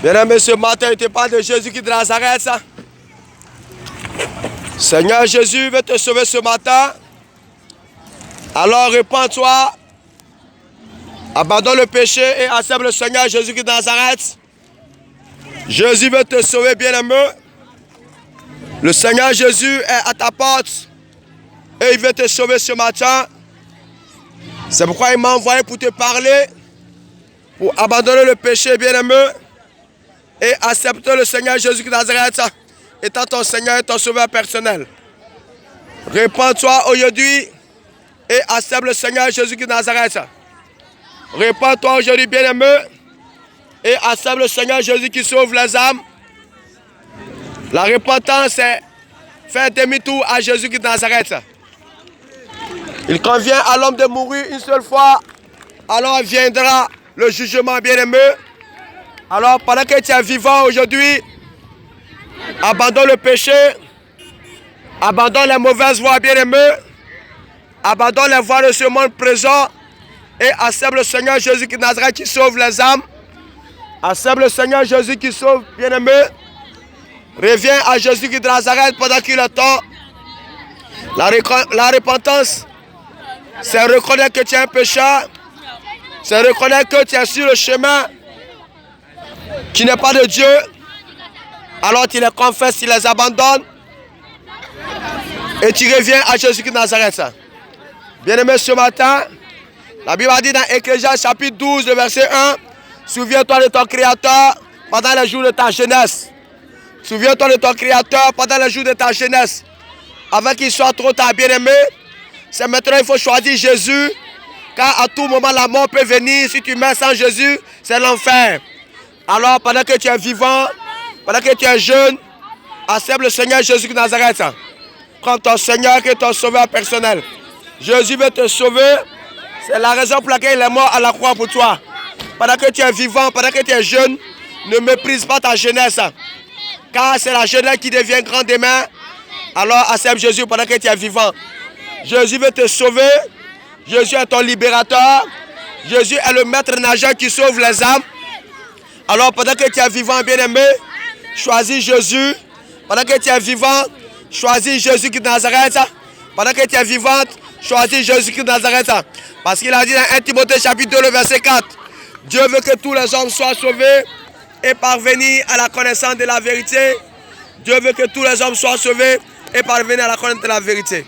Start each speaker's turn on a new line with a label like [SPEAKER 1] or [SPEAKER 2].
[SPEAKER 1] Bien-aimé, ce matin, il n'était pas de Jésus qui est de Nazareth, ça. Seigneur Jésus veut te sauver ce matin. Alors répands-toi, abandonne le péché et accepte le Seigneur Jésus qui est de Nazareth. Jésus veut te sauver, bien-aimé. Le Seigneur Jésus est à ta porte et il veut te sauver ce matin. C'est pourquoi il m'a envoyé pour te parler, pour abandonner le péché, bien-aimé, et accepter le Seigneur Jésus qui est de Nazareth étant ton Seigneur et ton sauveur personnel. Répands-toi aujourd'hui et accepte le Seigneur Jésus qui est de Nazareth. Répands-toi aujourd'hui, bien-aimé, et accepte le Seigneur Jésus qui sauve les âmes. La repentance, c'est faire demi-tour à Jésus qui est de Nazareth. Il convient à l'homme de mourir une seule fois, alors viendra le jugement, bien-aimé. Alors, pendant que tu es vivant aujourd'hui, abandonne le péché, abandonne les mauvaises voies, bien-aimé, abandonne les voies de ce monde présent et accepte le Seigneur Jésus qui est de Nazareth qui sauve les âmes. Accepte le Seigneur Jésus qui sauve, bien-aimé. Reviens à Jésus qui est de Nazareth pendant qu'il est temps. La repentance, c'est reconnaître que tu es un pécheur. C'est reconnaître que tu es sur le chemin qui n'est pas de Dieu. Alors tu les confesses, tu les abandonnes. Et tu reviens à Jésus qui est de Nazareth. Bien-aimé, ce matin, la Bible a dit dans Ecclésiaste chapitre 12, le verset 1, souviens-toi de ton Créateur pendant les jours de ta jeunesse. Souviens-toi de ton Créateur pendant les jours de ta jeunesse. Avant qu'il soit trop tard, bien-aimé, c'est maintenant il faut choisir Jésus. Car à tout moment, la mort peut venir. Si tu meurs sans Jésus, c'est l'enfer. Alors, pendant que tu es vivant, pendant que tu es jeune, accepte le Seigneur Jésus de Nazareth. Prends ton Seigneur qui est ton sauveur personnel. Jésus veut te sauver. C'est la raison pour laquelle il est mort à la croix pour toi. Pendant que tu es vivant, pendant que tu es jeune, ne méprise pas ta jeunesse. Car c'est la jeunesse qui devient grande demain. Alors accepte Jésus pendant que tu es vivant. Jésus veut te sauver. Jésus est ton libérateur. Jésus est le maître nageur qui sauve les âmes. Alors pendant que tu es vivant, bien-aimé, choisis Jésus. Pendant que tu es vivant, choisis Jésus qui est de Nazareth. Pendant que tu es vivante, choisis Jésus qui est de Nazareth. Parce qu'il a dit dans 1 Timothée chapitre 2, le verset 4. Dieu veut que tous les hommes soient sauvés et parvenir à la connaissance de la vérité. Dieu veut que tous les hommes soient sauvés et parvenir à la connaissance de la vérité.